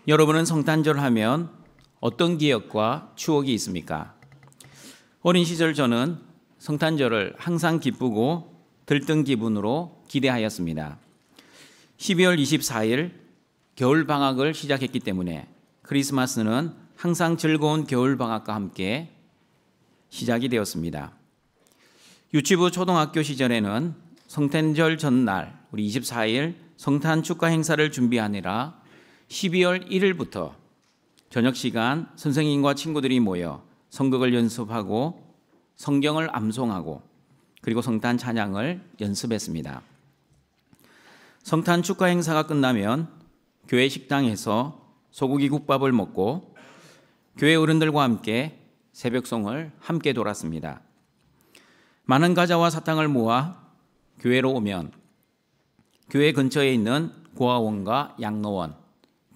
여러분은 성탄절 하면 어떤 기억과 추억이 있습니까? 어린 시절 저는 성탄절을 항상 기쁘고 들뜬 기분으로 기대하였습니다. 12월 24일 겨울 방학을 시작했기 때문에 크리스마스는 항상 즐거운 겨울 방학과 함께 시작이 되었습니다. 유치부 초등학교 시절에는 성탄절 전날 우리 24일 성탄 축하 행사를 준비하느라 12월 1일부터 저녁 시간 선생님과 친구들이 모여 성극을 연습하고 성경을 암송하고 그리고 성탄 찬양을 연습했습니다. 성탄 축하 행사가 끝나면 교회 식당에서 소고기 국밥을 먹고 교회 어른들과 함께 새벽송을 함께 돌았습니다. 많은 과자와 사탕을 모아 교회로 오면 교회 근처에 있는 고아원과 양로원,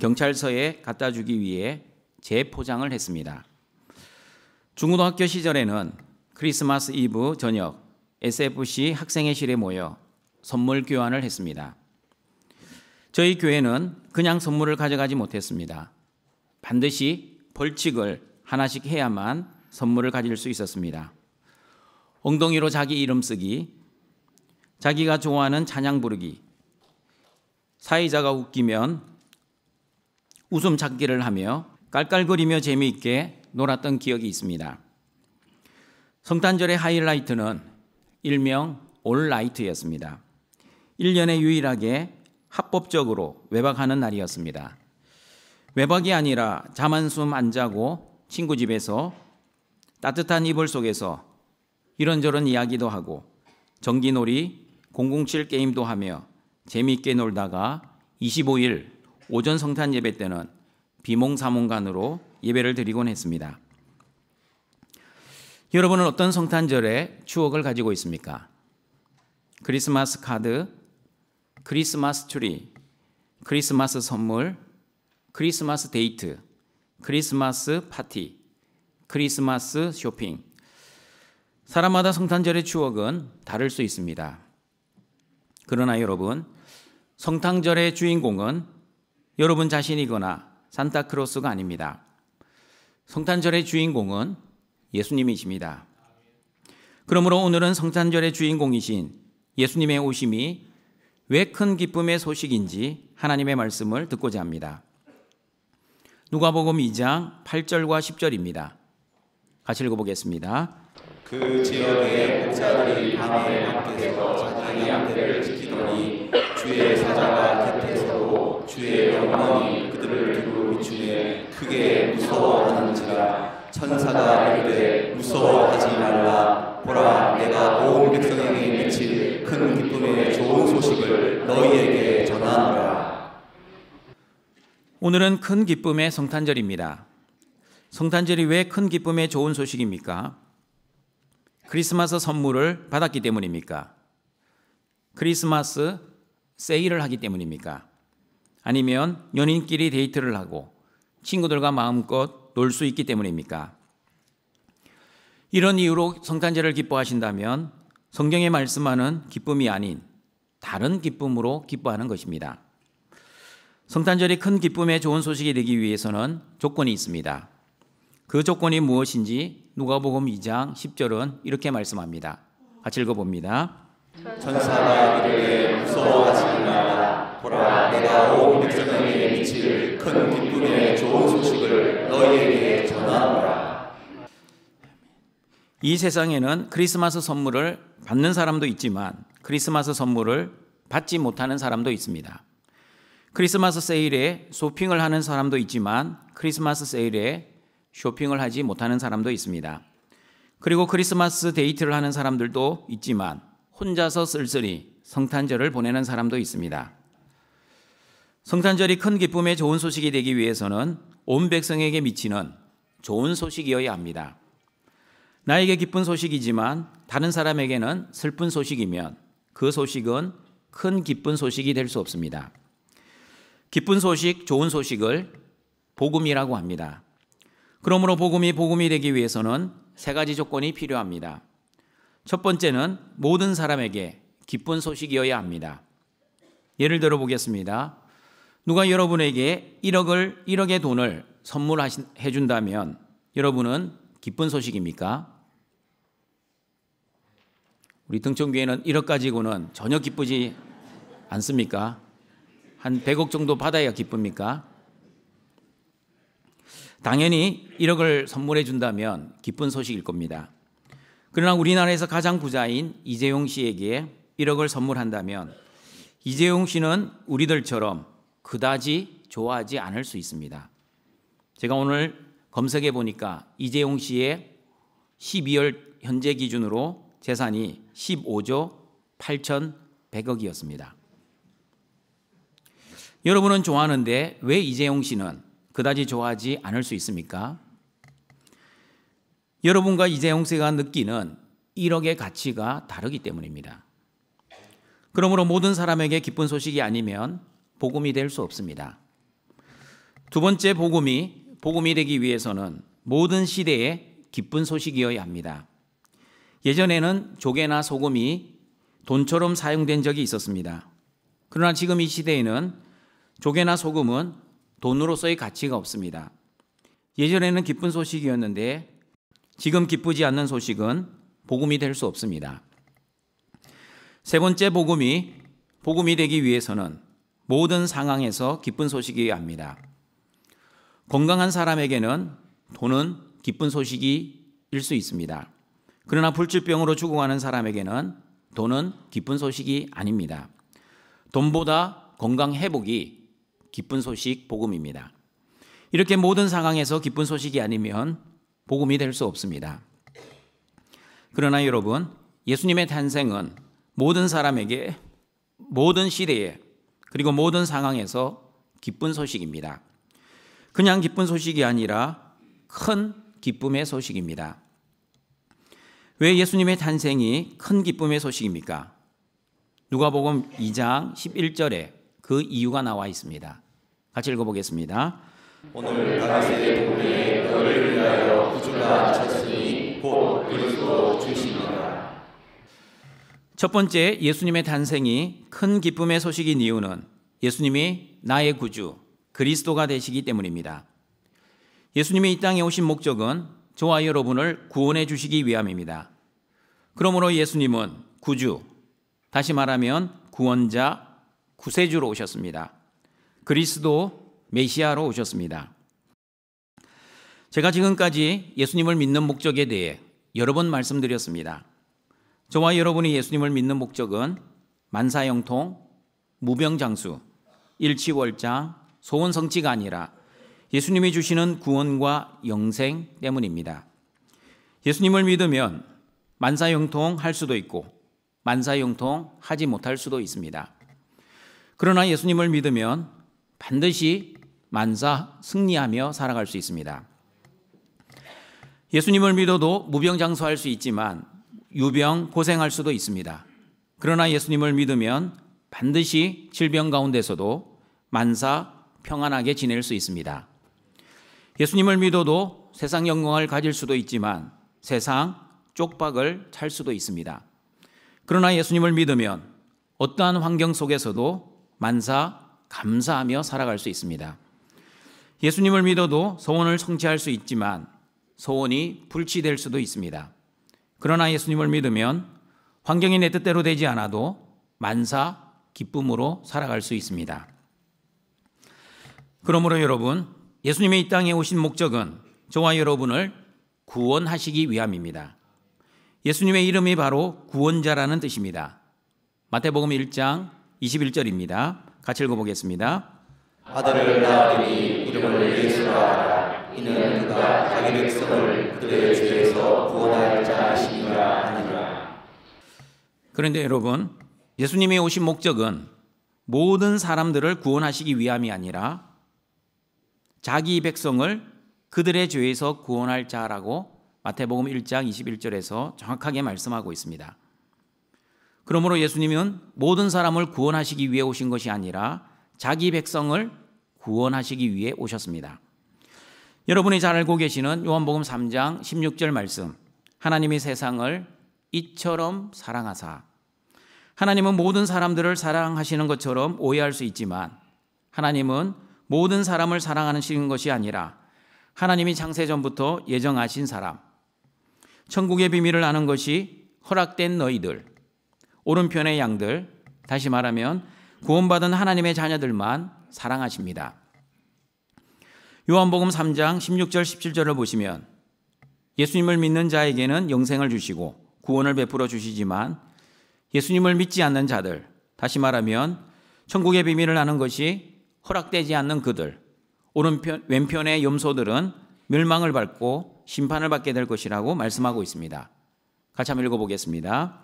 경찰서에 갖다 주기 위해 재포장을 했습니다. 중고등학교 시절에는 크리스마스 이브 저녁 SFC 학생회실에 모여 선물 교환을 했습니다. 저희 교회는 그냥 선물을 가져가지 못했습니다. 반드시 벌칙을 하나씩 해야만 선물을 가질 수 있었습니다. 엉덩이로 자기 이름 쓰기, 자기가 좋아하는 찬양 부르기, 사회자가 웃기면 웃음 찾기를 하며 깔깔거리며 재미있게 놀았던 기억이 있습니다. 성탄절의 하이라이트는 일명 올라이트였습니다. 1년에 유일하게 합법적으로 외박하는 날이었습니다. 외박이 아니라 잠 한숨 안 자고 친구 집에서 따뜻한 이불 속에서 이런저런 이야기도 하고 전기놀이, 007 게임도 하며 재미있게 놀다가 25일 오전 성탄 예배 때는 비몽사몽간으로 예배를 드리곤 했습니다. 여러분은 어떤 성탄절의 추억을 가지고 있습니까? 크리스마스 카드, 크리스마스 트리, 크리스마스 선물, 크리스마스 데이트, 크리스마스 파티, 크리스마스 쇼핑. 사람마다 성탄절의 추억은 다를 수 있습니다. 그러나 여러분, 성탄절의 주인공은 여러분 자신이거나 산타크로스가 아닙니다. 성탄절의 주인공은 예수님이십니다. 그러므로 오늘은 성탄절의 주인공이신 예수님의 오심이 왜 큰 기쁨의 소식인지 하나님의 말씀을 듣고자 합니다. 누가복음 2장 8절과 10절입니다. 같이 읽어보겠습니다. 그 지역의 목자들이 밤에 밖에서 자기 양떼를 지키더니 주의 사자가 곁에 서고 주의 영광이 그들을 두루 비추매 크게 무서워하는지라. 천사가 이르되 무서워하지 말라. 보라, 내가 온 백성에게 미칠 큰 기쁨의 좋은 소식을 너희에게 전하노라. 오늘은 큰 기쁨의 성탄절입니다. 성탄절이 왜 큰 기쁨의 좋은 소식입니까? 크리스마스 선물을 받았기 때문입니까? 크리스마스 세일을 하기 때문입니까? 아니면 연인끼리 데이트를 하고 친구들과 마음껏 놀 수 있기 때문입니까? 이런 이유로 성탄절을 기뻐하신다면 성경에 말씀하는 기쁨이 아닌 다른 기쁨으로 기뻐하는 것입니다. 성탄절이 큰 기쁨의 좋은 소식이 되기 위해서는 조건이 있습니다. 그 조건이 무엇인지 누가복음 2장 10절은 이렇게 말씀합니다. 같이 읽어봅니다. 천사가 이르되 무서워하지 말라. 보라, 내가 온 백성에게 미칠 큰 기쁨의 좋은 소식을 너희에게 전하노라. 이 세상에는 크리스마스 선물을 받는 사람도 있지만 크리스마스 선물을 받지 못하는 사람도 있습니다. 크리스마스 세일에 쇼핑을 하는 사람도 있지만 크리스마스 세일에 쇼핑을 하지 못하는 사람도 있습니다. 그리고 크리스마스 데이트를 하는 사람들도 있지만 혼자서 쓸쓸히 성탄절을 보내는 사람도 있습니다. 성탄절이 큰 기쁨의 좋은 소식이 되기 위해서는 온 백성에게 미치는 좋은 소식이어야 합니다. 나에게 기쁜 소식이지만 다른 사람에게는 슬픈 소식이면 그 소식은 큰 기쁜 소식이 될 수 없습니다. 기쁜 소식, 좋은 소식을 복음이라고 합니다. 그러므로 복음이 되기 위해서는 세 가지 조건이 필요합니다. 첫 번째는 모든 사람에게 기쁜 소식이어야 합니다. 예를 들어 보겠습니다. 누가 여러분에게 1억의 돈을 선물해 준다면 여러분은 기쁜 소식입니까? 우리 등촌교회는 1억 가지고는 전혀 기쁘지 않습니까? 한 100억 정도 받아야 기쁩니까? 당연히 1억을 선물해 준다면 기쁜 소식일 겁니다. 그러나 우리나라에서 가장 부자인 이재용 씨에게 1억을 선물한다면 이재용 씨는 우리들처럼 그다지 좋아하지 않을 수 있습니다. 제가 오늘 검색해 보니까 이재용 씨의 12월 현재 기준으로 재산이 15조 8,100억이었습니다. 여러분은 좋아하는데 왜 이재용 씨는 그다지 좋아하지 않을 수 있습니까? 여러분과 이재용 씨가 느끼는 1억의 가치가 다르기 때문입니다. 그러므로 모든 사람에게 기쁜 소식이 아니면 복음이 될 수 없습니다. 두 번째, 복음이 되기 위해서는 모든 시대에 기쁜 소식이어야 합니다. 예전에는 조개나 소금이 돈처럼 사용된 적이 있었습니다. 그러나 지금 이 시대에는 조개나 소금은 돈으로서의 가치가 없습니다. 예전에는 기쁜 소식이었는데 지금 기쁘지 않는 소식은 복음이 될 수 없습니다. 세 번째, 복음이 되기 위해서는 모든 상황에서 기쁜 소식이어야 합니다. 건강한 사람에게는 돈은 기쁜 소식일 수 있습니다. 그러나 불치병으로 죽어가는 사람에게는 돈은 기쁜 소식이 아닙니다. 돈보다 건강 회복이 기쁜 소식, 복음입니다. 이렇게 모든 상황에서 기쁜 소식이 아니면 복음이 될 수 없습니다. 그러나 여러분, 예수님의 탄생은 모든 사람에게, 모든 시대에, 그리고 모든 상황에서 기쁜 소식입니다. 그냥 기쁜 소식이 아니라 큰 기쁨의 소식입니다. 왜 예수님의 탄생이 큰 기쁨의 소식입니까? 누가복음 2장 11절에 그 이유가 나와 있습니다. 같이 읽어보겠습니다. 오늘 다윗의 동네에 너를 위하여 구주가 쳤으니 곧 그리스도 주시니라. 첫 번째, 예수님의 탄생이 큰 기쁨의 소식인 이유는 예수님이 나의 구주, 그리스도가 되시기 때문입니다. 예수님이 이 땅에 오신 목적은 저와 여러분을 구원해 주시기 위함입니다. 그러므로 예수님은 구주, 다시 말하면 구원자, 구세주로 오셨습니다. 그리스도, 메시아로 오셨습니다. 제가 지금까지 예수님을 믿는 목적에 대해 여러 번 말씀드렸습니다. 저와 여러분이 예수님을 믿는 목적은 만사형통, 무병장수, 일취월장, 소원성취가 아니라 예수님이 주시는 구원과 영생 때문입니다. 예수님을 믿으면 만사형통 할 수도 있고 만사형통 하지 못할 수도 있습니다. 그러나 예수님을 믿으면 반드시 만사 승리하며 살아갈 수 있습니다. 예수님을 믿어도 무병장수할 수 있지만 유병 고생할 수도 있습니다. 그러나 예수님을 믿으면 반드시 질병 가운데서도 만사 평안하게 지낼 수 있습니다. 예수님을 믿어도 세상 영광을 가질 수도 있지만 세상 쪽박을 찰 수도 있습니다. 그러나 예수님을 믿으면 어떠한 환경 속에서도 만사 감사하며 살아갈 수 있습니다. 예수님을 믿어도 소원을 성취할 수 있지만 소원이 불취될 수도 있습니다. 그러나 예수님을 믿으면 환경이 내 뜻대로 되지 않아도 만사 기쁨으로 살아갈 수 있습니다. 그러므로 여러분, 예수님의 이 땅에 오신 목적은 저와 여러분을 구원하시기 위함입니다. 예수님의 이름이 바로 구원자라는 뜻입니다. 마태복음 1장 21절입니다. 같이 읽어보겠습니다. 아들을 낳으리니 이름을 예수라 하라. 이는 그가 자기 백성을 그들의 죄에서 구원할 자이시니라 하니라. 그런데 여러분, 예수님이 오신 목적은 모든 사람들을 구원하시기 위함이 아니라 자기 백성을 그들의 죄에서 구원할 자라고 마태복음 1장 21절에서 정확하게 말씀하고 있습니다. 그러므로 예수님은 모든 사람을 구원하시기 위해 오신 것이 아니라 자기 백성을 구원하시기 위해 오셨습니다. 여러분이 잘 알고 계시는 요한복음 3장 16절 말씀, 하나님이 세상을 이처럼 사랑하사. 하나님은 모든 사람들을 사랑하시는 것처럼 오해할 수 있지만 하나님은 모든 사람을 사랑하시는 것이 아니라 하나님이 창세전부터 예정하신 사람, 천국의 비밀을 아는 것이 허락된 너희들, 오른편의 양들, 다시 말하면 구원받은 하나님의 자녀들만 사랑하십니다. 요한복음 3장 16절 17절을 보시면 예수님을 믿는 자에게는 영생을 주시고 구원을 베풀어 주시지만 예수님을 믿지 않는 자들, 다시 말하면 천국의 비밀을 아는 것이 허락되지 않는 그들, 왼편의 염소들은 멸망을 밟고 심판을 받게 될 것이라고 말씀하고 있습니다. 같이 한번 읽어보겠습니다.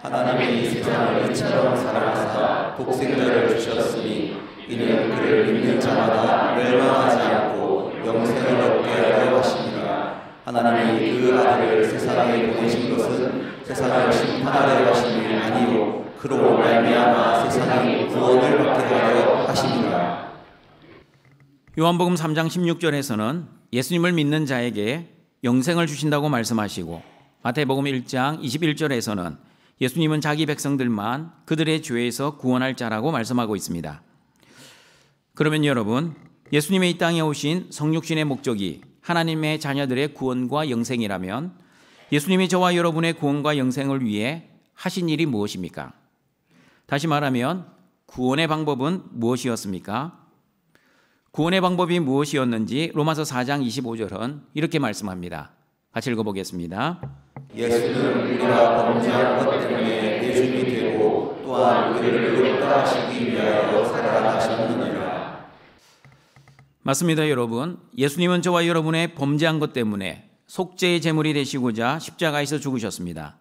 하나님이 세상을 이처럼 사랑하사 독생자를 주셨으니 이는 그를 믿는 자마다 멸망하지 않고 영생을 얻게 하려 하심이라. 하나님이 그 아들을 세상에 보내신 것은 세상을 심판하려 하심이 아니요 그로 말미암아 세상이 구원을 받게 하려 하심이라. 요한복음 3장 16절에서는 예수님을 믿는 자에게 영생을 주신다고 말씀하시고, 마태복음 1장 21절에서는 예수님은 자기 백성들만 그들의 죄에서 구원할 자라고 말씀하고 있습니다. 그러면 여러분, 예수님의 이 땅에 오신 성육신의 목적이 하나님의 자녀들의 구원과 영생이라면 예수님이 저와 여러분의 구원과 영생을 위해 하신 일이 무엇입니까? 다시 말하면 구원의 방법은 무엇이었습니까? 구원의 방법이 무엇이었는지 로마서 4장 25절은 이렇게 말씀합니다. 같이 읽어보겠습니다. 예수는 우리가 범죄한 것 때문에 내줌이 되고 또한 우리를 의롭다 하시기 위하여 살아나셨느니라. 맞습니다, 여러분. 예수님은 저와 여러분의 범죄한 것 때문에 속죄의 제물이 되시고자 십자가에서 죽으셨습니다.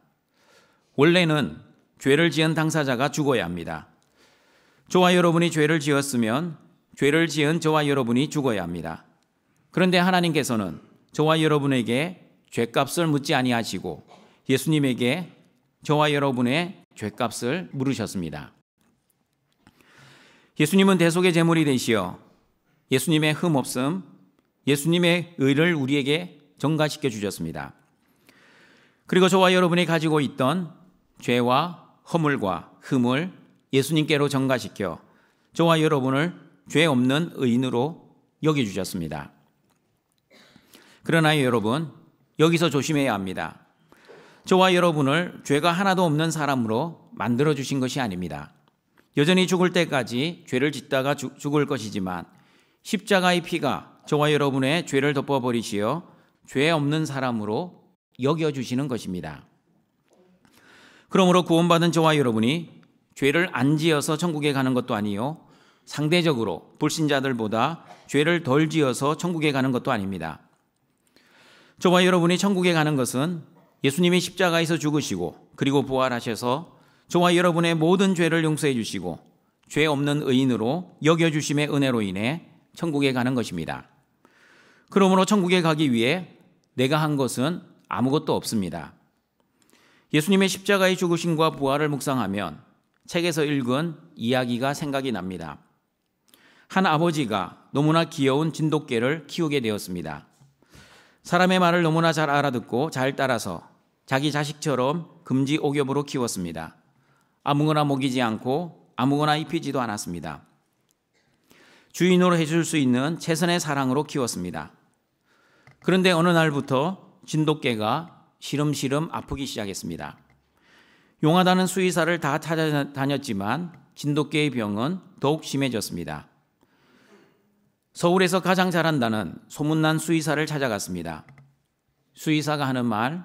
원래는 죄를 지은 당사자가 죽어야 합니다. 저와 여러분이 죄를 지었으면 죄를 지은 저와 여러분이 죽어야 합니다. 그런데 하나님께서는 저와 여러분에게 죄값을 묻지 아니하시고 예수님에게 저와 여러분의 죄값을 물으셨습니다. 예수님은 대속의 제물이 되시어 예수님의 흠 없음, 예수님의 의를 우리에게 전가시켜 주셨습니다. 그리고 저와 여러분이 가지고 있던 죄와 허물과 흠을 예수님께로 전가시켜 저와 여러분을 죄 없는 의인으로 여겨주셨습니다. 그러나 여러분, 여기서 조심해야 합니다. 저와 여러분을 죄가 하나도 없는 사람으로 만들어주신 것이 아닙니다. 여전히 죽을 때까지 죄를 짓다가 죽을 것이지만 십자가의 피가 저와 여러분의 죄를 덮어버리시어 죄 없는 사람으로 여겨주시는 것입니다. 그러므로 구원받은 저와 여러분이 죄를 안 지어서 천국에 가는 것도 아니요, 상대적으로 불신자들보다 죄를 덜 지어서 천국에 가는 것도 아닙니다. 저와 여러분이 천국에 가는 것은 예수님이 십자가에서 죽으시고 그리고 부활하셔서 저와 여러분의 모든 죄를 용서해 주시고 죄 없는 의인으로 여겨주심의 은혜로 인해 천국에 가는 것입니다. 그러므로 천국에 가기 위해 내가 한 것은 아무것도 없습니다. 예수님의 십자가의 죽으심과 부활을 묵상하면 책에서 읽은 이야기가 생각이 납니다. 한 아버지가 너무나 귀여운 진돗개를 키우게 되었습니다. 사람의 말을 너무나 잘 알아듣고 잘 따라서 자기 자식처럼 금지옥엽으로 키웠습니다. 아무거나 먹이지 않고 아무거나 입히지도 않았습니다. 주인으로 해줄 수 있는 최선의 사랑으로 키웠습니다. 그런데 어느 날부터 진돗개가 시름시름 아프기 시작했습니다. 용하다는 수의사를 다 찾아다녔지만 진돗개의 병은 더욱 심해졌습니다. 서울에서 가장 잘한다는 소문난 수의사를 찾아갔습니다. 수의사가 하는 말,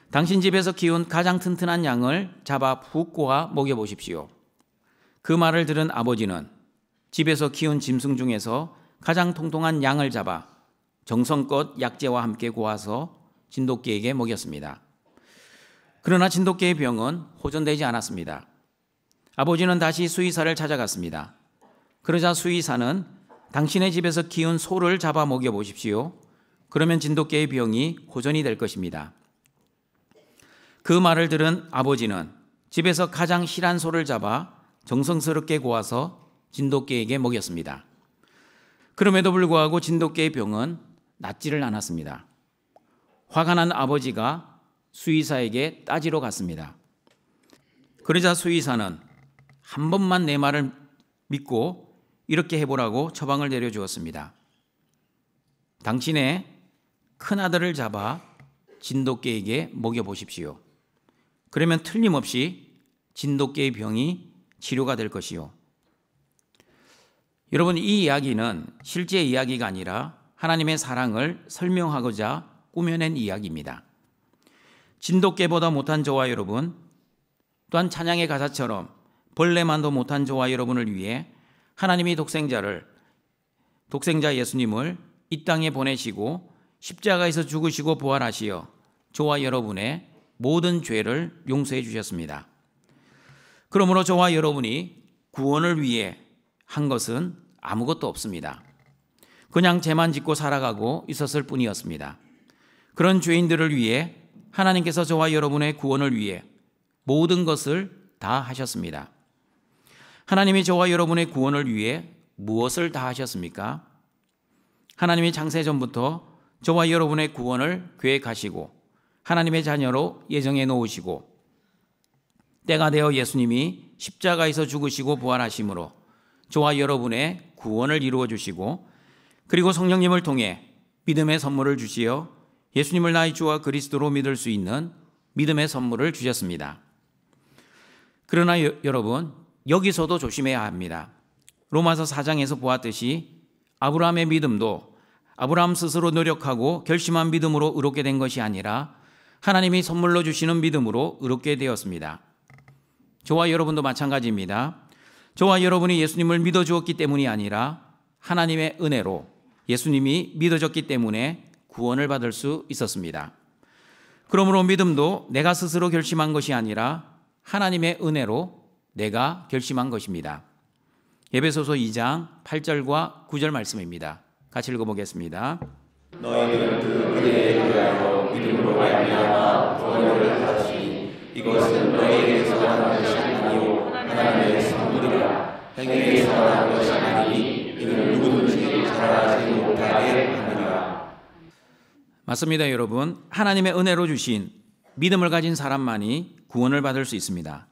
당신 집에서 키운 가장 튼튼한 양을 잡아 푹 꼬아 먹여보십시오. 그 말을 들은 아버지는 집에서 키운 짐승 중에서 가장 통통한 양을 잡아 정성껏 약재와 함께 고아서 진돗개에게 먹였습니다. 그러나 진돗개의 병은 호전되지 않았습니다. 아버지는 다시 수의사를 찾아갔습니다. 그러자 수의사는 당신의 집에서 키운 소를 잡아 먹여보십시오. 그러면 진돗개의 병이 호전이 될 것입니다. 그 말을 들은 아버지는 집에서 가장 실한 소를 잡아 정성스럽게 고아서 진돗개에게 먹였습니다. 그럼에도 불구하고 진돗개의 병은 낫지를 않았습니다. 화가 난 아버지가 수의사에게 따지러 갔습니다. 그러자 수의사는 한 번만 내 말을 믿고 이렇게 해보라고 처방을 내려주었습니다. 당신의 큰아들을 잡아 진돗개에게 먹여보십시오. 그러면 틀림없이 진돗개의 병이 치료가 될 것이요. 여러분, 이 이야기는 실제 이야기가 아니라 하나님의 사랑을 설명하고자 꾸며낸 이야기입니다. 진돗개보다 못한 저와 여러분, 또한 찬양의 가사처럼 벌레만도 못한 저와 여러분을 위해 하나님이 독생자 예수님을 이 땅에 보내시고 십자가에서 죽으시고 부활하시어 저와 여러분의 모든 죄를 용서해 주셨습니다. 그러므로 저와 여러분이 구원을 위해 한 것은 아무것도 없습니다. 그냥 죄만 짓고 살아가고 있었을 뿐이었습니다. 그런 죄인들을 위해 하나님께서 저와 여러분의 구원을 위해 모든 것을 다 하셨습니다. 하나님이 저와 여러분의 구원을 위해 무엇을 다 하셨습니까? 하나님이 창세전부터 저와 여러분의 구원을 계획하시고 하나님의 자녀로 예정해 놓으시고 때가 되어 예수님이 십자가에서 죽으시고 부활하심으로 저와 여러분의 구원을 이루어 주시고 그리고 성령님을 통해 믿음의 선물을 주시어 예수님을 나의 주와 그리스도로 믿을 수 있는 믿음의 선물을 주셨습니다. 그러나 여러분, 여기서도 조심해야 합니다. 로마서 4장에서 보았듯이 아브라함의 믿음도 아브라함 스스로 노력하고 결심한 믿음으로 의롭게 된 것이 아니라 하나님이 선물로 주시는 믿음으로 의롭게 되었습니다. 저와 여러분도 마찬가지입니다. 저와 여러분이 예수님을 믿어주었기 때문이 아니라 하나님의 은혜로 예수님이 믿어졌기 때문에 구원을 받을 수 있었습니다. 그러므로 믿음도 내가 스스로 결심한 것이 아니라 하나님의 은혜로 내가 결심한 것입니다. 에베소서 2장 8절과 9절 말씀입니다. 같이 읽어보겠습니다. 너희는 그 은혜에 의하여 믿음으로 말미암아 구원을 받았으니 이것은 너희에게서 난 것이 아니요 하나님의 선물이라. 행위에서 난 것이 아니니 이는 누구든지 자랑하지 못하게 하느니라. 맞습니다, 여러분. 하나님의 은혜로 주신 믿음을 가진 사람만이 구원을 받을 수 있습니다.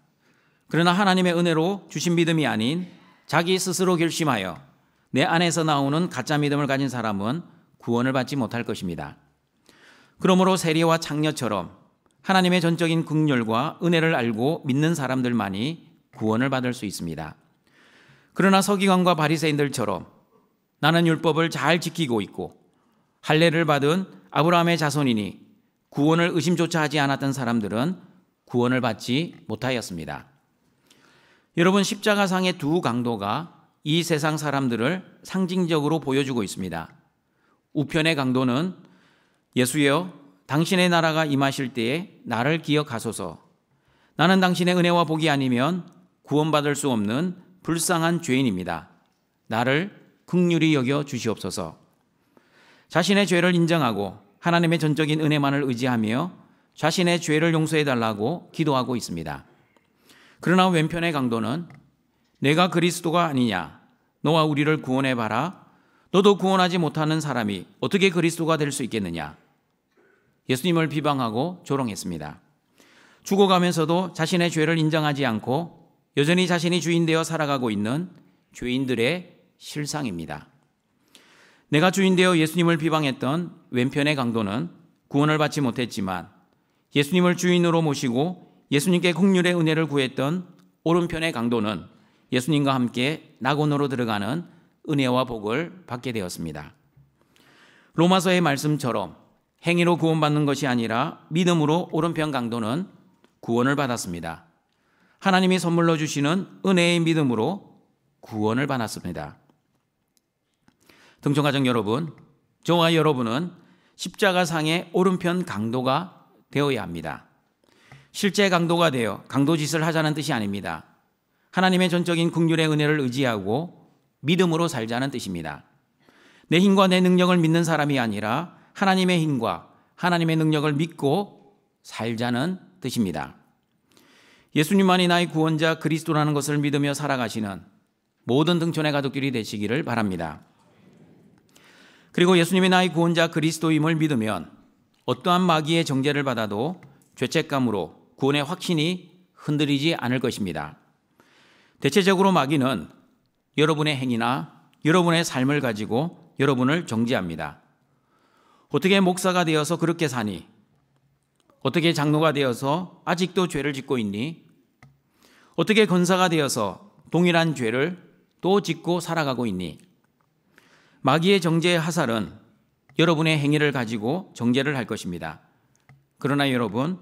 그러나 하나님의 은혜로 주신 믿음이 아닌 자기 스스로 결심하여 내 안에서 나오는 가짜 믿음을 가진 사람은 구원을 받지 못할 것입니다. 그러므로 세리와 창녀처럼 하나님의 전적인 긍휼과 은혜를 알고 믿는 사람들만이 구원을 받을 수 있습니다. 그러나 서기관과 바리새인들처럼 나는 율법을 잘 지키고 있고 할례를 받은 아브라함의 자손이니 구원을 의심조차 하지 않았던 사람들은 구원을 받지 못하였습니다. 여러분, 십자가상의 두 강도가 이 세상 사람들을 상징적으로 보여주고 있습니다. 우편의 강도는 예수여 당신의 나라가 임하실 때에 나를 기억하소서. 나는 당신의 은혜와 복이 아니면 구원받을 수 없는 불쌍한 죄인입니다. 나를 긍휼히 여겨 주시옵소서. 자신의 죄를 인정하고 하나님의 전적인 은혜만을 의지하며 자신의 죄를 용서해 달라고 기도하고 있습니다. 그러나 왼편의 강도는 내가 그리스도가 아니냐, 너와 우리를 구원해 봐라. 너도 구원하지 못하는 사람이 어떻게 그리스도가 될 수 있겠느냐. 예수님을 비방하고 조롱했습니다. 죽어가면서도 자신의 죄를 인정하지 않고 여전히 자신이 주인 되어 살아가고 있는 죄인들의 실상입니다. 내가 주인 되어 예수님을 비방했던 왼편의 강도는 구원을 받지 못했지만 예수님을 주인으로 모시고 예수님께 긍휼의 은혜를 구했던 오른편의 강도는 예수님과 함께 낙원으로 들어가는 은혜와 복을 받게 되었습니다. 로마서의 말씀처럼 행위로 구원받는 것이 아니라 믿음으로 오른편 강도는 구원을 받았습니다. 하나님이 선물로 주시는 은혜의 믿음으로 구원을 받았습니다. 등촌가족 여러분, 저와 여러분은 십자가상의 오른편 강도가 되어야 합니다. 실제 강도가 되어 강도짓을 하자는 뜻이 아닙니다. 하나님의 전적인 긍휼의 은혜를 의지하고 믿음으로 살자는 뜻입니다. 내 힘과 내 능력을 믿는 사람이 아니라 하나님의 힘과 하나님의 능력을 믿고 살자는 뜻입니다. 예수님만이 나의 구원자 그리스도라는 것을 믿으며 살아가시는 모든 등촌의 가족들이 되시기를 바랍니다. 그리고 예수님이 나의 구원자 그리스도임을 믿으면 어떠한 마귀의 정죄를 받아도 죄책감으로 구원의 확신이 흔들리지 않을 것입니다. 대체적으로 마귀는 여러분의 행위나 여러분의 삶을 가지고 여러분을 정죄합니다. 어떻게 목사가 되어서 그렇게 사니? 어떻게 장로가 되어서 아직도 죄를 짓고 있니? 어떻게 권사가 되어서 동일한 죄를 또 짓고 살아가고 있니? 마귀의 정죄의 화살은 여러분의 행위를 가지고 정죄를 할 것입니다. 그러나 여러분,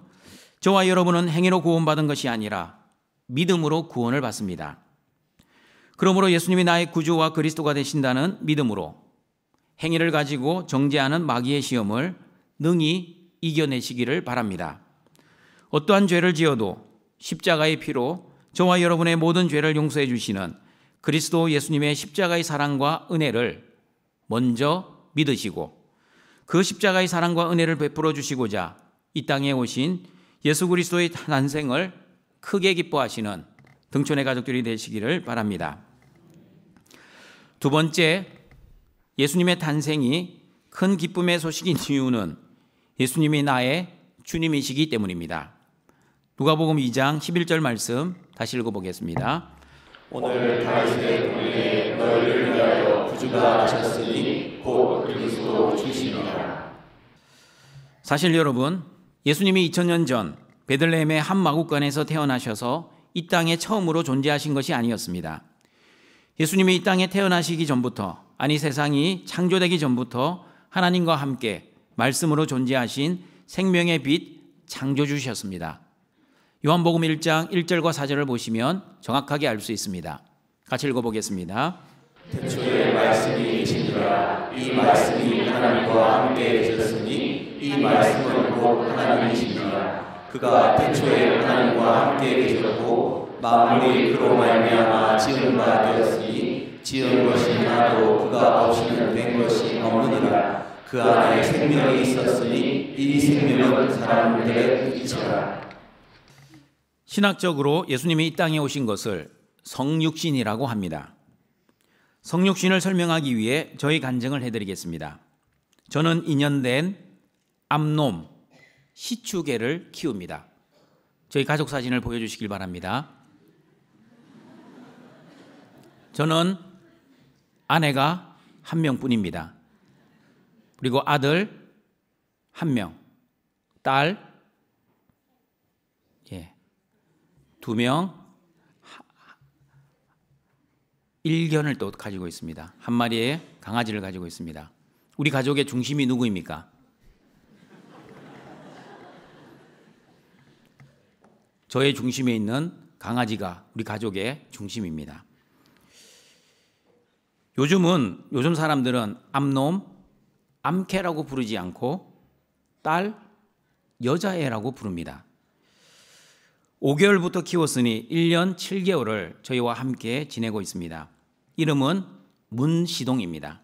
저와 여러분은 행위로 구원받은 것이 아니라 믿음으로 구원을 받습니다. 그러므로 예수님이 나의 구주와 그리스도가 되신다는 믿음으로 행위를 가지고 정죄하는 마귀의 시험을 능히 이겨내시기를 바랍니다. 어떠한 죄를 지어도 십자가의 피로 저와 여러분의 모든 죄를 용서해 주시는 그리스도 예수님의 십자가의 사랑과 은혜를 먼저 믿으시고 그 십자가의 사랑과 은혜를 베풀어 주시고자 이 땅에 오신 예수 그리스도의 탄생을 크게 기뻐하시는 등촌의 가족들이 되시기를 바랍니다. 두 번째, 예수님의 탄생이 큰 기쁨의 소식인 이유는 예수님이 나의 주님이시기 때문입니다. 누가복음 2장 11절 말씀 다시 읽어보겠습니다. 오늘 다윗의 동네에 너희를 위하여 구주가 나셨으니 곧 그리스도 주시니라. 사실 여러분, 예수님이 2000년 전 베들레헴의 한 마구간에서 태어나셔서 이 땅에 처음으로 존재하신 것이 아니었습니다. 예수님이 이 땅에 태어나시기 전부터, 아니 세상이 창조되기 전부터 하나님과 함께 말씀으로 존재하신 생명의 빛 창조주셨습니다. 요한복음 1장 1절과 4절을 보시면 정확하게 알 수 있습니다. 같이 읽어보겠습니다. 태초에 말씀이 계시니라. 이 말씀이 하나님과 함께 계셨으니 이 말씀은 곧 하나님이시니라. 그가 태초에 하나님과 함께 계셨고 만물이 그로 말미암아 지은 바 되었으니 지은 것이 하나도 그가 없이는 된 것이 없느니라. 그 안에 생명이 있었으니 이 생명은 사람들의 빛이라. 신학적으로 예수님이 이 땅에 오신 것을 성육신이라고 합니다. 성육신을 설명하기 위해 저희 간증을 해드리겠습니다. 저는 2년 된 암놈 시추개를 키웁니다. 저희 가족 사진을 보여주시길 바랍니다. 저는 아내가 한 명뿐입니다. 그리고 아들 한 명, 딸 2명, 일견을 또 가지고 있습니다. 한 마리의 강아지를 가지고 있습니다. 우리 가족의 중심이 누구입니까? 저의 중심에 있는 강아지가 우리 가족의 중심입니다. 요즘 사람들은 암놈, 암캐라고 부르지 않고 딸, 여자애라고 부릅니다. 5개월부터 키웠으니 1년 7개월을 저희와 함께 지내고 있습니다. 이름은 문시동입니다.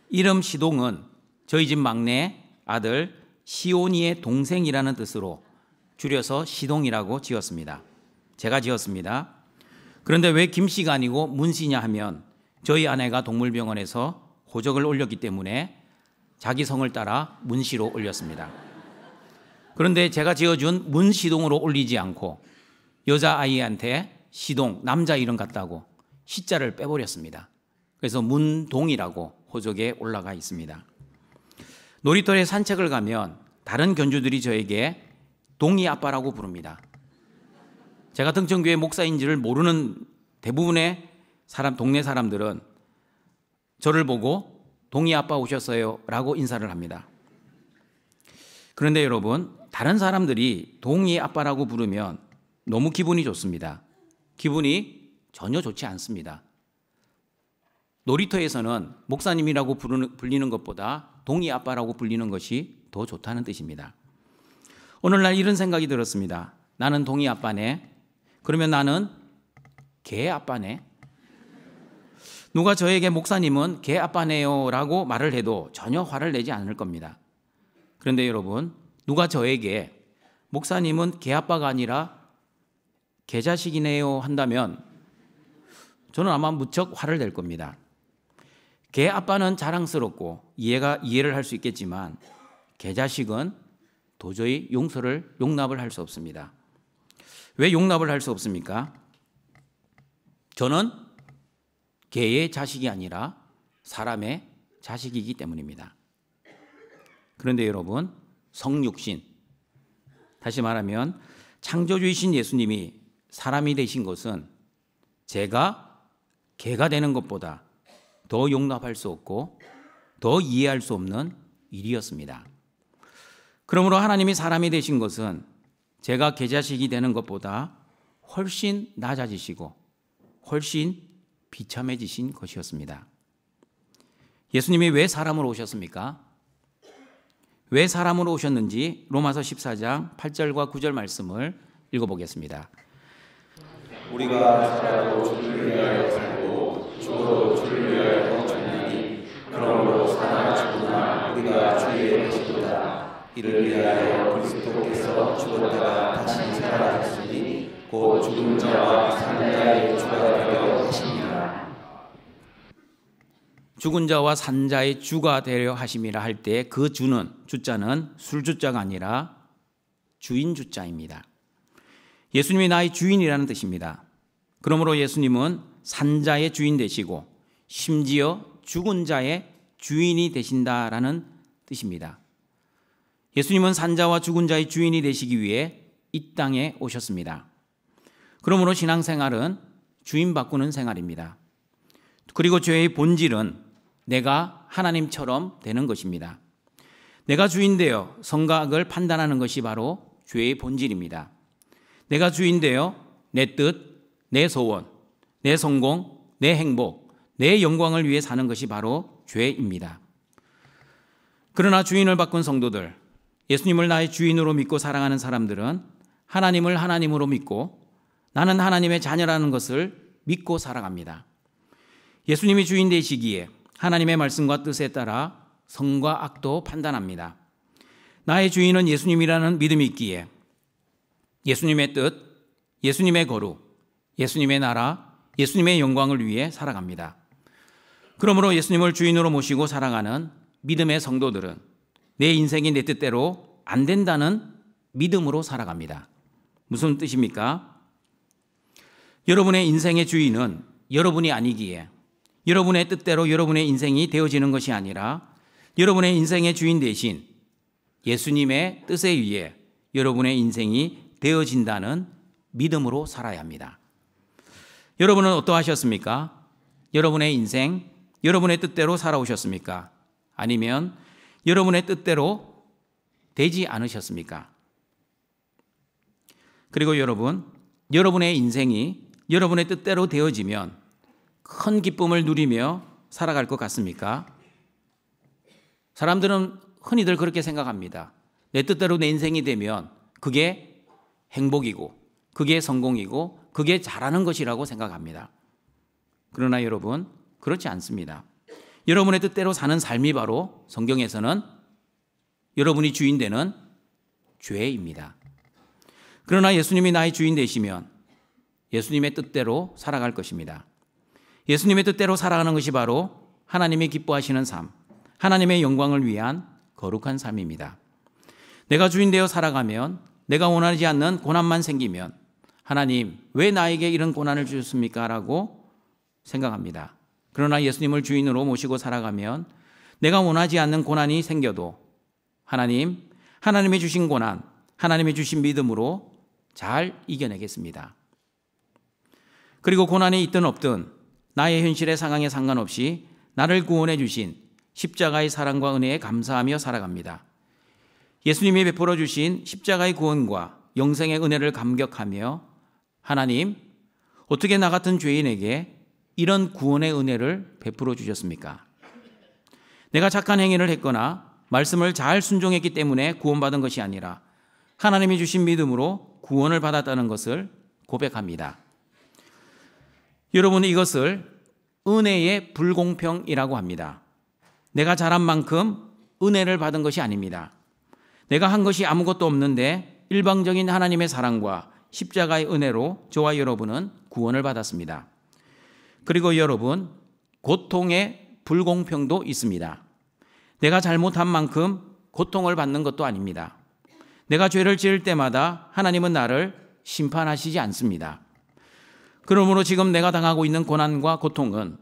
이름 시동은 저희 집 막내 아들 시온이의 동생이라는 뜻으로 줄여서 시동이라고 지었습니다. 제가 지었습니다. 그런데 왜 김씨가 아니고 문씨냐 하면 저희 아내가 동물병원에서 호적을 올렸기 때문에 자기 성을 따라 문씨로 올렸습니다. 그런데 제가 지어준 문시동으로 올리지 않고 여자아이한테 시동, 남자 이름 같다고 시자를 빼버렸습니다. 그래서 문동이라고 호적에 올라가 있습니다. 놀이터에 산책을 가면 다른 견주들이 저에게 동이 아빠라고 부릅니다. 제가 등천교회 목사인지를 모르는 대부분의 동네 사람들은 저를 보고 동이 아빠 오셨어요 라고 인사를 합니다. 그런데 여러분, 다른 사람들이 동이 아빠라고 부르면 너무 기분이 좋습니다. 기분이 전혀 좋지 않습니다. 놀이터에서는 목사님이라고 불리는 것보다 동이 아빠라고 불리는 것이 더 좋다는 뜻입니다. 오늘날 이런 생각이 들었습니다. 나는 동이 아빠네. 그러면 나는 개 아빠네. 누가 저에게 목사님은 개 아빠네요 라고 말을 해도 전혀 화를 내지 않을 겁니다. 그런데 여러분, 누가 저에게 목사님은 개 아빠가 아니라 개 자식이네요 한다면 저는 아마 무척 화를 낼 겁니다. 개 아빠는 자랑스럽고 이해를 할 수 있겠지만 개 자식은 도저히 용납을 할 수 없습니다. 왜 용납을 할 수 없습니까? 저는 개의 자식이 아니라 사람의 자식이기 때문입니다. 그런데 여러분, 성육신, 다시 말하면 창조주이신 예수님이 사람이 되신 것은 제가 개가 되는 것보다 더 용납할 수 없고 더 이해할 수 없는 일이었습니다. 그러므로 하나님이 사람이 되신 것은 제가 개자식이 되는 것보다 훨씬 낮아지시고 훨씬 비참해지신 것이었습니다. 예수님이 왜 사람으로 오셨습니까? 왜 사람으로 오셨는지 로마서 14장 8절과 9절 말씀을 읽어보겠습니다. 우리가 살아도 주를 위하여 살고 죽어도 주를 위하여 죽나니 그러므로 사나 죽으나 우리가 주의 것이로다. 이를 위하여 그리스도께서 죽었다가 다시 살아나셨으니 곧 죽은 자와 사는 자의 주가 되려 하심이라. 죽은 자와 산 자의 주가 되려 하심이라 할 때 그 주는, 주자는 술주자가 아니라 주인 주자입니다. 예수님이 나의 주인이라는 뜻입니다. 그러므로 예수님은 산자의 주인 되시고 심지어 죽은 자의 주인이 되신다라는 뜻입니다. 예수님은 산자와 죽은 자의 주인이 되시기 위해 이 땅에 오셨습니다. 그러므로 신앙생활은 주인 바꾸는 생활입니다. 그리고 죄의 본질은 내가 하나님처럼 되는 것입니다. 내가 주인 되어 선과 악을 판단하는 것이 바로 죄의 본질입니다. 내가 주인 되어 내 뜻, 내 소원, 내 성공, 내 행복, 내 영광을 위해 사는 것이 바로 죄입니다. 그러나 주인을 바꾼 성도들, 예수님을 나의 주인으로 믿고 사랑하는 사람들은 하나님을 하나님으로 믿고 나는 하나님의 자녀라는 것을 믿고 살아갑니다. 예수님이 주인 되시기에 하나님의 말씀과 뜻에 따라 선과 악도 판단합니다. 나의 주인은 예수님이라는 믿음이 있기에 예수님의 뜻, 예수님의 거룩, 예수님의 나라, 예수님의 영광을 위해 살아갑니다. 그러므로 예수님을 주인으로 모시고 살아가는 믿음의 성도들은 내 인생이 내 뜻대로 안 된다는 믿음으로 살아갑니다. 무슨 뜻입니까? 여러분의 인생의 주인은 여러분이 아니기에 여러분의 뜻대로 여러분의 인생이 되어지는 것이 아니라 여러분의 인생의 주인 대신 예수님의 뜻에 의해 여러분의 인생이 되어진다는 믿음으로 살아야 합니다. 여러분은 어떠하셨습니까? 여러분의 인생, 여러분의 뜻대로 살아오셨습니까? 아니면 여러분의 뜻대로 되지 않으셨습니까? 그리고 여러분, 여러분의 인생이 여러분의 뜻대로 되어지면 큰 기쁨을 누리며 살아갈 것 같습니까? 사람들은 흔히들 그렇게 생각합니다. 내 뜻대로 내 인생이 되면 그게 행복이고 그게 성공이고 그게 잘하는 것이라고 생각합니다. 그러나 여러분, 그렇지 않습니다. 여러분의 뜻대로 사는 삶이 바로 성경에서는 여러분이 주인 되는 죄입니다. 그러나 예수님이 나의 주인 되시면 예수님의 뜻대로 살아갈 것입니다. 예수님의 뜻대로 살아가는 것이 바로 하나님이 기뻐하시는 삶, 하나님의 영광을 위한 거룩한 삶입니다. 내가 주인 되어 살아가면 내가 원하지 않는 고난만 생기면 하나님 왜 나에게 이런 고난을 주셨습니까? 라고 생각합니다. 그러나 예수님을 주인으로 모시고 살아가면 내가 원하지 않는 고난이 생겨도 하나님, 하나님이 주신 고난, 하나님이 주신 믿음으로 잘 이겨내겠습니다. 그리고 고난이 있든 없든 나의 현실의 상황에 상관없이 나를 구원해 주신 십자가의 사랑과 은혜에 감사하며 살아갑니다. 예수님이 베풀어 주신 십자가의 구원과 영생의 은혜를 감격하며 하나님, 어떻게 나 같은 죄인에게 이런 구원의 은혜를 베풀어 주셨습니까? 내가 착한 행위를 했거나 말씀을 잘 순종했기 때문에 구원받은 것이 아니라 하나님이 주신 믿음으로 구원을 받았다는 것을 고백합니다. 여러분, 이것을 은혜의 불공평이라고 합니다. 내가 잘한 만큼 은혜를 받은 것이 아닙니다. 내가 한 것이 아무것도 없는데 일방적인 하나님의 사랑과 십자가의 은혜로 저와 여러분은 구원을 받았습니다. 그리고 여러분, 고통의 불공평도 있습니다. 내가 잘못한 만큼 고통을 받는 것도 아닙니다. 내가 죄를 지을 때마다 하나님은 나를 심판하시지 않습니다. 그러므로 지금 내가 당하고 있는 고난과 고통은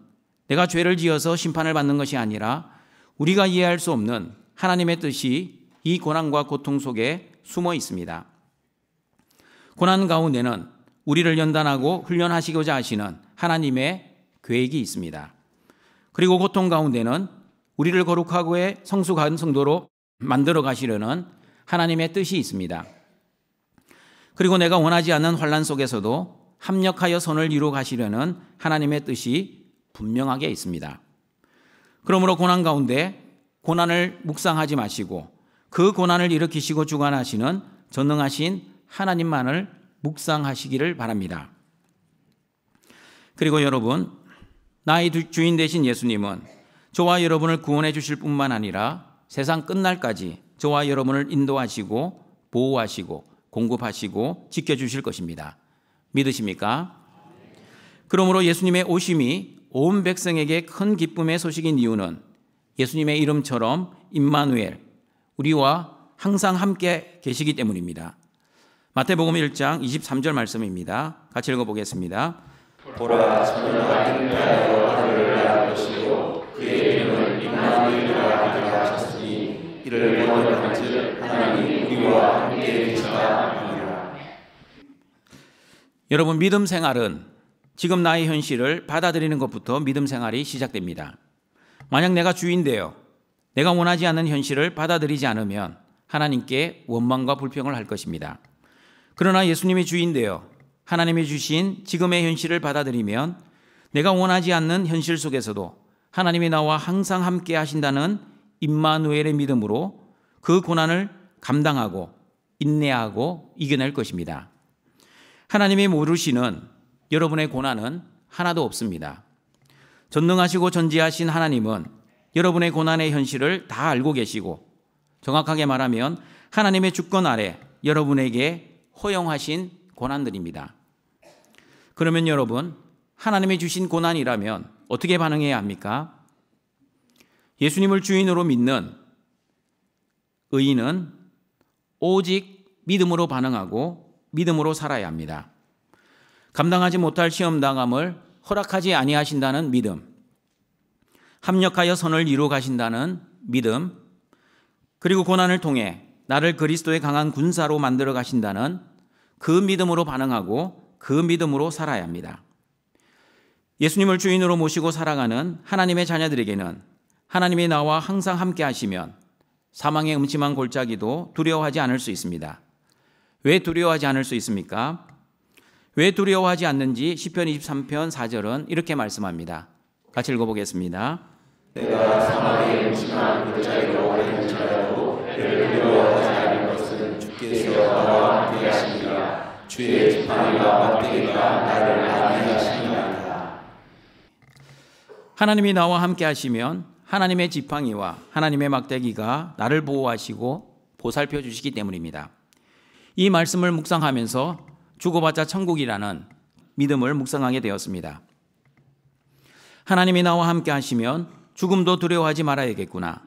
내가 죄를 지어서 심판을 받는 것이 아니라 우리가 이해할 수 없는 하나님의 뜻이 이 고난과 고통 속에 숨어 있습니다. 고난 가운데는 우리를 연단하고 훈련하시고자 하시는 하나님의 계획이 있습니다. 그리고 고통 가운데는 우리를 거룩하고 성숙한 성도로 만들어 가시려는 하나님의 뜻이 있습니다. 그리고 내가 원하지 않는 환난 속에서도 합력하여 선을 이루어 가시려는 하나님의 뜻이 분명하게 있습니다. 그러므로 고난 가운데 고난을 묵상하지 마시고 그 고난을 일으키시고 주관하시는 전능하신 하나님만을 묵상하시기를 바랍니다. 그리고 여러분, 나의 주인 되신 예수님은 저와 여러분을 구원해 주실 뿐만 아니라 세상 끝날까지 저와 여러분을 인도하시고 보호하시고 공급하시고 지켜주실 것입니다. 믿으십니까? 그러므로 예수님의 오심이 온 백성에게 큰 기쁨의 소식인 이유는 예수님의 이름처럼 임마누엘, 우리와 항상 함께 계시기 때문입니다. 마태복음 1장 23절 말씀입니다. 같이 읽어보겠습니다. 보라, 처녀가 잉태하여 아들을 낳을 것이요 그의 이름을 임마누엘이라 하리라 하셨으니 이를 번역한즉 하나님이 우리와 함께 계시다 하니라. 여러분, 믿음 생활은 지금 나의 현실을 받아들이는 것부터 믿음 생활이 시작됩니다. 만약 내가 주인되어 내가 원하지 않는 현실을 받아들이지 않으면 하나님께 원망과 불평을 할 것입니다. 그러나 예수님이 주인되어 하나님이 주신 지금의 현실을 받아들이면 내가 원하지 않는 현실 속에서도 하나님이 나와 항상 함께 하신다는 임마누엘의 믿음으로 그 고난을 감당하고 인내하고 이겨낼 것입니다. 하나님이 모르시는 여러분의 고난은 하나도 없습니다. 전능하시고 전지하신 하나님은 여러분의 고난의 현실을 다 알고 계시고 정확하게 말하면 하나님의 주권 아래 여러분에게 허용하신 고난들입니다. 그러면 여러분, 하나님이 주신 고난이라면 어떻게 반응해야 합니까? 예수님을 주인으로 믿는 의인은 오직 믿음으로 반응하고 믿음으로 살아야 합니다. 감당하지 못할 시험당함을 허락하지 아니하신다는 믿음, 합력하여 선을 이루어 가신다는 믿음, 그리고 고난을 통해 나를 그리스도의 강한 군사로 만들어 가신다는 그 믿음으로 반응하고 그 믿음으로 살아야 합니다. 예수님을 주인으로 모시고 살아가는 하나님의 자녀들에게는 하나님이 나와 항상 함께 하시면 사망의 음침한 골짜기도 두려워하지 않을 수 있습니다. 왜 두려워하지 않을 수 있습니까? 왜 두려워하지 않는지 시편 23편 4절은 이렇게 말씀합니다. 같이 읽어보겠습니다. 내가 사망의 음침한 골짜기로 갈지라도 그를 두려워하지 않을 것은 주께서 나와 함께 하시니라. 주의 지팡이와 막대기가 나를 안위하시니라. 하나님이 나와 함께 하시면 하나님의 지팡이와 하나님의 막대기가 나를 보호하시고 보살펴 주시기 때문입니다. 이 말씀을 묵상하면서 죽어봤자 천국이라는 믿음을 묵상하게 되었습니다. 하나님이 나와 함께 하시면 죽음도 두려워하지 말아야겠구나.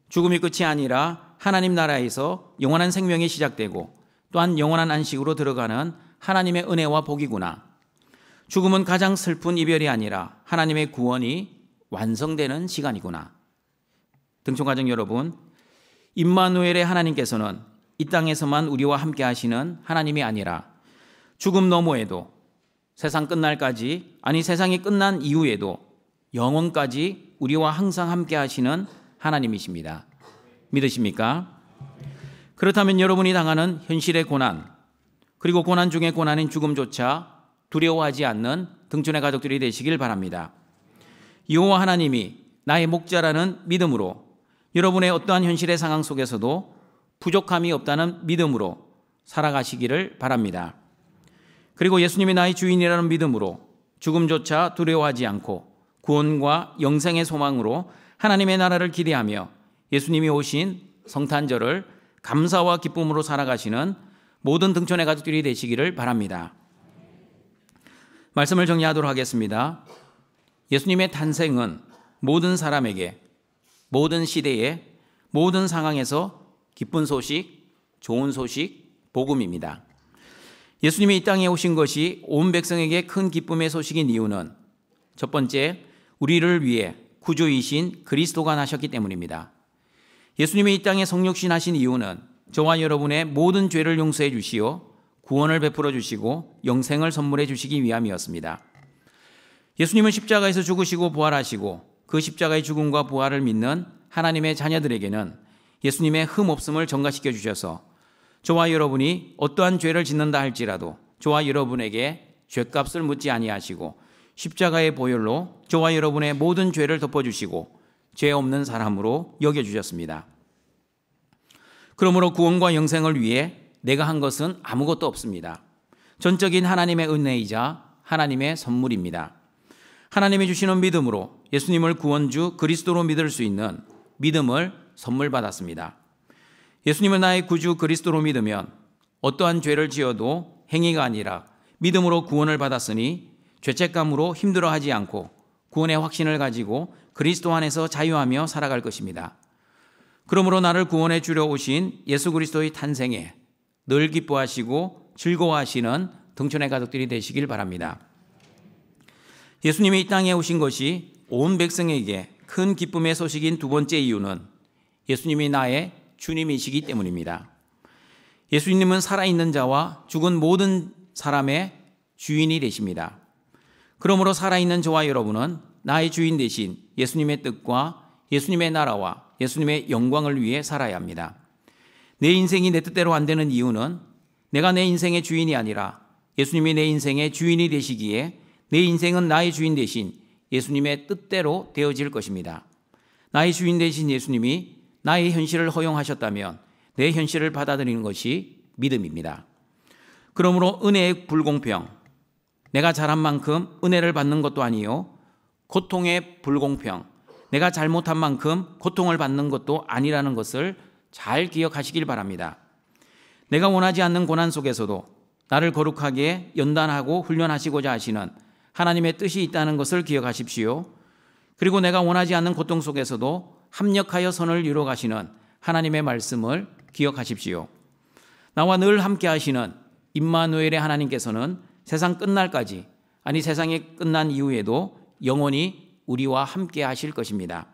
죽음이 끝이 아니라 하나님 나라에서 영원한 생명이 시작되고 또한 영원한 안식으로 들어가는 하나님의 은혜와 복이구나. 죽음은 가장 슬픈 이별이 아니라 하나님의 구원이 완성되는 시간이구나. 등촌가족 여러분, 임마누엘의 하나님께서는 이 땅에서만 우리와 함께 하시는 하나님이 아니라 죽음 너머에도 세상 끝날까지, 아니 세상이 끝난 이후에도 영원까지 우리와 항상 함께 하시는 하나님이십니다. 믿으십니까? 그렇다면 여러분이 당하는 현실의 고난, 그리고 고난 중에 고난인 죽음조차 두려워하지 않는 등촌의 가족들이 되시길 바랍니다. 여호와 하나님이 나의 목자라는 믿음으로 여러분의 어떠한 현실의 상황 속에서도 부족함이 없다는 믿음으로 살아가시기를 바랍니다. 그리고 예수님이 나의 주인이라는 믿음으로 죽음조차 두려워하지 않고 구원과 영생의 소망으로 하나님의 나라를 기대하며 예수님이 오신 성탄절을 감사와 기쁨으로 살아가시는 모든 등촌의 가족들이 되시기를 바랍니다. 말씀을 정리하도록 하겠습니다. 예수님의 탄생은 모든 사람에게, 모든 시대에, 모든 상황에서 기쁜 소식, 좋은 소식, 복음입니다. 예수님이 이 땅에 오신 것이 온 백성에게 큰 기쁨의 소식인 이유는 첫 번째, 우리를 위해 구주이신 그리스도가 나셨기 때문입니다. 예수님이 이 땅에 성육신하신 이유는 저와 여러분의 모든 죄를 용서해 주시어 구원을 베풀어 주시고 영생을 선물해 주시기 위함이었습니다. 예수님은 십자가에서 죽으시고 부활하시고 그 십자가의 죽음과 부활을 믿는 하나님의 자녀들에게는 예수님의 흠없음을 전가시켜 주셔서 저와 여러분이 어떠한 죄를 짓는다 할지라도 저와 여러분에게 죄값을 묻지 아니하시고 십자가의 보혈로 저와 여러분의 모든 죄를 덮어주시고 죄 없는 사람으로 여겨주셨습니다. 그러므로 구원과 영생을 위해 내가 한 것은 아무것도 없습니다. 전적인 하나님의 은혜이자 하나님의 선물입니다. 하나님이 주시는 믿음으로 예수님을 구원주 그리스도로 믿을 수 있는 믿음을 선물 받았습니다. 예수님을 나의 구주 그리스도로 믿으면 어떠한 죄를 지어도 행위가 아니라 믿음으로 구원을 받았으니 죄책감으로 힘들어하지 않고 구원의 확신을 가지고 그리스도 안에서 자유하며 살아갈 것입니다. 그러므로 나를 구원해 주려 오신 예수 그리스도의 탄생에 늘 기뻐하시고 즐거워하시는 등촌의 가족들이 되시길 바랍니다. 예수님이 이 땅에 오신 것이 온 백성에게 큰 기쁨의 소식인 두 번째 이유는 예수님이 나의 주님이시기 때문입니다. 예수님은 살아있는 자와 죽은 모든 사람의 주인이 되십니다. 그러므로 살아있는 저와 여러분은 나의 주인 되신 예수님의 뜻과 예수님의 나라와 예수님의 영광을 위해 살아야 합니다. 내 인생이 내 뜻대로 안 되는 이유는 내가 내 인생의 주인이 아니라 예수님이 내 인생의 주인이 되시기에 내 인생은 나의 주인 되신 예수님의 뜻대로 되어질 것입니다. 나의 주인 되신 예수님이 나의 현실을 허용하셨다면 내 현실을 받아들이는 것이 믿음입니다. 그러므로 은혜의 불공평, 내가 잘한 만큼 은혜를 받는 것도 아니요 고통의 불공평, 내가 잘못한 만큼 고통을 받는 것도 아니라는 것을 잘 기억하시길 바랍니다. 내가 원하지 않는 고난 속에서도 나를 거룩하게 연단하고 훈련하시고자 하시는 하나님의 뜻이 있다는 것을 기억하십시오. 그리고 내가 원하지 않는 고통 속에서도 합력하여 선을 이루어 가시는 하나님의 말씀을 기억하십시오. 나와 늘 함께 하시는 임마누엘의 하나님께서는 세상 끝날까지, 아니 세상이 끝난 이후에도 영원히 우리와 함께 하실 것입니다.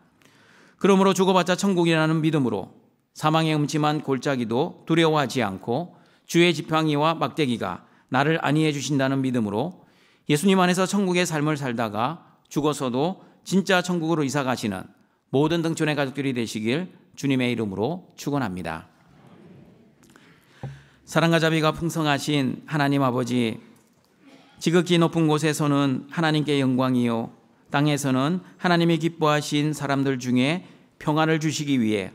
그러므로 죽어봤자 천국이라는 믿음으로 사망의 음침한 골짜기도 두려워하지 않고 주의 지팡이와 막대기가 나를 안위해 주신다는 믿음으로 예수님 안에서 천국의 삶을 살다가 죽어서도 진짜 천국으로 이사 가시는 모든 등촌의 가족들이 되시길 주님의 이름으로 축원합니다. 사랑과 자비가 풍성하신 하나님 아버지, 지극히 높은 곳에서는 하나님께 영광이요 땅에서는 하나님이 기뻐하신 사람들 중에 평안을 주시기 위해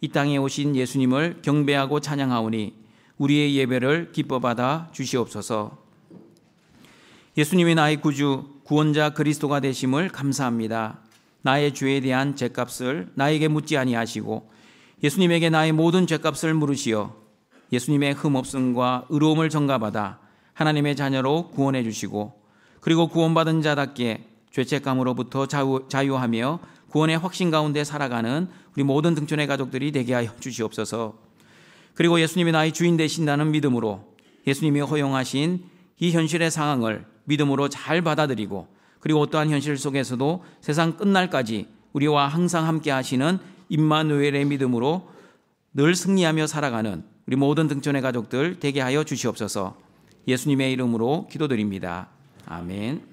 이 땅에 오신 예수님을 경배하고 찬양하오니 우리의 예배를 기뻐받아 주시옵소서. 예수님이 나의 구주 구원자 그리스도가 되심을 감사합니다. 나의 죄에 대한 죄값을 나에게 묻지 아니하시고 예수님에게 나의 모든 죄값을 물으시어 예수님의 흠없음과 의로움을 전가받아 하나님의 자녀로 구원해 주시고 그리고 구원받은 자답게 죄책감으로부터 자유하며 구원의 확신 가운데 살아가는 우리 모든 등촌의 가족들이 되게 하여 주시옵소서. 그리고 예수님이 나의 주인 되신다는 믿음으로 예수님이 허용하신 이 현실의 상황을 믿음으로 잘 받아들이고 그리고 어떠한 현실 속에서도 세상 끝날까지 우리와 항상 함께 하시는 임마누엘의 믿음으로 늘 승리하며 살아가는 우리 모든 등촌의 가족들 되게 하여 주시옵소서. 예수님의 이름으로 기도드립니다. 아멘.